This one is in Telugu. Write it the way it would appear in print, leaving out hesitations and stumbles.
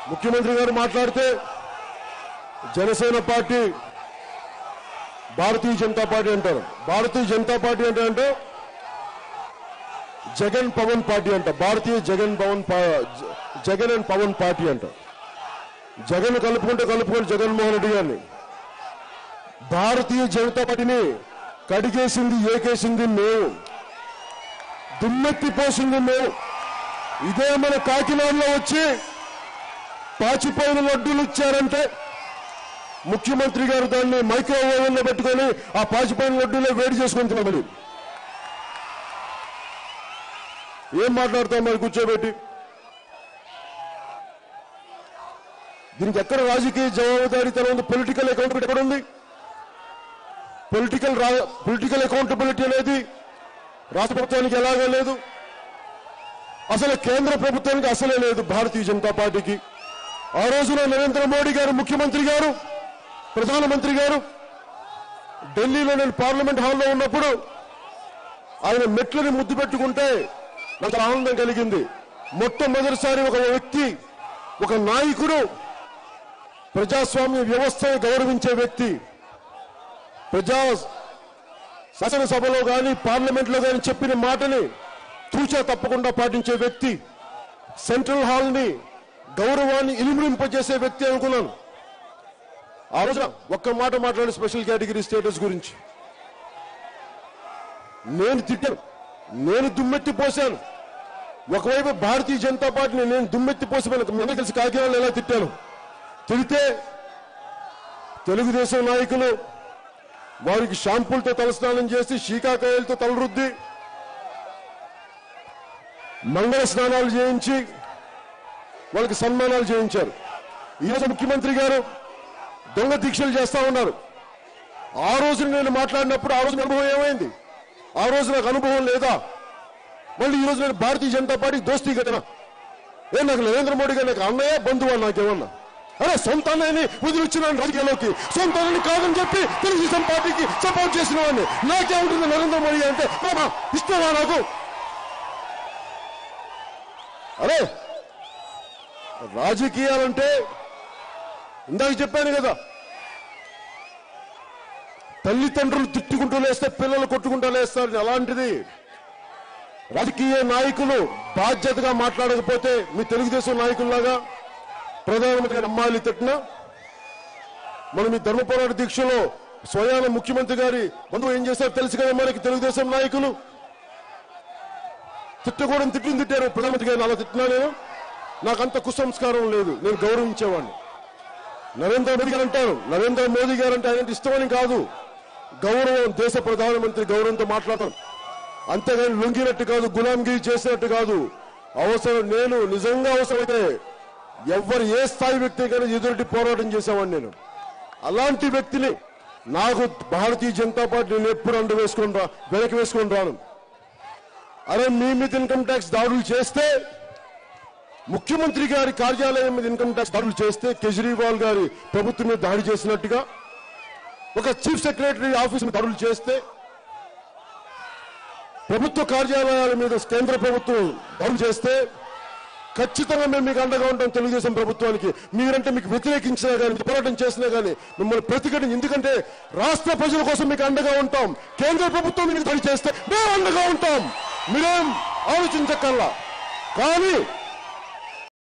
ముఖ్యమంత్రి గారు మాట్లాడితే జనసేన పార్టీ భారతీయ జనతా పార్టీ అంటారు. భారతీయ జనతా పార్టీ అంటే జగన్ పవన్ పార్టీ అంట. భారతీయ జగన్ అండ్ పవన్ పార్టీ అంట. జగన్ కలుపుకుంటే జగన్మోహన్ రెడ్డి గారిని. భారతీయ జనతా పార్టీని కడిగేసింది ఏకేసింది మేము, దుమ్మెత్తిపోసింది మేము. ఇదే మన కాకినాడలో వచ్చి పాచిపోయిన లడ్డూలు ఇచ్చారంటే ముఖ్యమంత్రి గారు దాన్ని మైక్రోవేవ్ లో పెట్టుకొని ఆ పాచిపోయిన లడ్డూలో వేడి చేసుకొని తినమని ఏం మాట్లాడతాం మరి కూర్చోబెట్టి? దీనికి ఎక్కడ రాజకీయ జవాబుదారీతనం ఉంది? పొలిటికల్ అకౌంటబిలిటీ ఎక్కడ ఉంది? పొలిటికల్ అకౌంటబిలిటీ అనేది రాష్ట్ర ప్రభుత్వానికి ఎలాగో లేదు, అసలు కేంద్ర ప్రభుత్వానికి అసలే లేదు. భారతీయ జనతా పార్టీకి ఆ రోజున నరేంద్ర మోడీ గారు ముఖ్యమంత్రి గారు, ప్రధానమంత్రి గారు ఢిల్లీలో నేను పార్లమెంట్ హాల్లో ఉన్నప్పుడు ఆయన మెట్లని ముద్దు పెట్టుకుంటే నాకు ఆనందం కలిగింది. మొట్టమొదటిసారి ఒక వ్యక్తి, ఒక నాయకుడు ప్రజాస్వామ్య వ్యవస్థను గౌరవించే వ్యక్తి, శాసనసభలో కానీ పార్లమెంట్లో కానీ చెప్పిన మాటని తూచా తప్పకుండా పాటించే వ్యక్తి, సెంట్రల్ హాల్ ని గౌరవాన్ని ఇనుమరింపజేసే వ్యక్తి అనుకున్నాను. ఆ రోజున ఒక్క మాట మాట్లాడి స్పెషల్ కేటగిరీ స్టేటస్ గురించి నేను తిట్టాను, నేను దుమ్మెత్తిపోశాను. ఒకవైపు భారతీయ జనతా పార్టీని నేను దుమ్మెత్తిపోసాను. కలిసి కాకినాడలో ఎలా తిట్టాను? తిడితే తెలుగుదేశం నాయకులు వారికి షాంపూలతో తలస్నానం చేసి శీకాకాయలతో తలరుద్ది మంగళ స్నానాలు చేయించి వాళ్ళకి సన్మానాలు చేయించారు. ఈరోజు ముఖ్యమంత్రి గారు దొంగ దీక్షలు చేస్తా ఉన్నారు. ఆ రోజు నేను మాట్లాడినప్పుడు ఆ రోజు అనుభవం ఏమైంది? ఆ రోజు నాకు అనుభవం లేదా? మళ్ళీ ఈ రోజు నేను భారతీయ జనతా పార్టీ దోస్తీ కట్టినా నాకు నరేంద్ర మోడీ గారు నాకు అన్నయ్య బంధువు నాకేమన్నా? అరే సొంత అన్నయ్యని వదిలిచ్చినాను రాజకీయాల్లోకి, సొంత అన్నని కాదని చెప్పి తెలుగుదేశం పార్టీకి సపోర్ట్ చేసిన వాడిని. నాకేముంటుంది నరేంద్ర మోడీ అంటే ఇష్టమా నాకు? అరే రాజకీయాలంటే ఇందాక చెప్పాను కదా, తల్లిదండ్రులు తిట్టుకుంటూ లేస్తే పిల్లలు కొట్టుకుంటూ లేస్తారు. అలాంటిది రాజకీయ నాయకులు బాధ్యతగా మాట్లాడకపోతే మీ తెలుగుదేశం నాయకుల్లాగా ప్రధానమంత్రి అమ్మాయిలు తిట్టినా, మనం ఈ ధర్మ పోరాట దీక్షలో స్వయాన ముఖ్యమంత్రి గారి బంధువు ఏం చేశారో తెలుసు కదా మనకి. తెలుగుదేశం నాయకులు తిట్టకూడని తిట్టారు ప్రధానమంత్రి గారిని. అలా తిట్టినా నేను? నాకంత కుసంస్కారం లేదు, నేను గౌరవించేవాడిని. నరేంద్ర మోదీ గారు అంటారు, నరేంద్ర మోదీ గారు అంటే ఆయన ఇష్టమని కాదు, గౌరవం, దేశ ప్రధానమంత్రి గౌరవంతో మాట్లాడతాం. అంతేగాని లొంగినట్టు కాదు, గులాంగిరి చేసినట్టు కాదు. అవసరం నేను నిజంగా అవసరమైతే ఎవరు ఏ స్థాయి వ్యక్తి కానీ ఎదురుటి పోరాటం చేసేవాడిని నేను. అలాంటి వ్యక్తిని నాకు భారతీయ జనతా పార్టీ నేను ఎప్పుడు వెనక్కి వేసుకొని రాను. అరే మీ మీద ఇన్కమ్ ట్యాక్స్ దాడులు చేస్తే, ముఖ్యమంత్రి గారి కార్యాలయం మీద ఇన్కమ్ ట్యాక్స్ దాడులు చేస్తే, కేజ్రీవాల్ గారి ప్రభుత్వం మీద దాడి చేసినట్టుగా ఒక చీఫ్ సెక్రటరీ ఆఫీస్ మీద దాడులు చేస్తే, ప్రభుత్వ కార్యాలయాల మీద కేంద్ర ప్రభుత్వం దాడులు చేస్తే ఖచ్చితంగా మేము మీకు అండగా ఉంటాం. తెలుగుదేశం ప్రభుత్వానికి మీరంటే మీకు వ్యతిరేకించినా కానీ, పోరాటం చేసినా కానీ మిమ్మల్ని ప్రతిఘటన. ఎందుకంటే రాష్ట్ర ప్రజల కోసం మీకు అండగా ఉంటాం. కేంద్ర ప్రభుత్వం మీకు దాడి చేస్తే మేము అండగా ఉంటాం. మీరేం ఆలోచించక్కర్లా. కానీ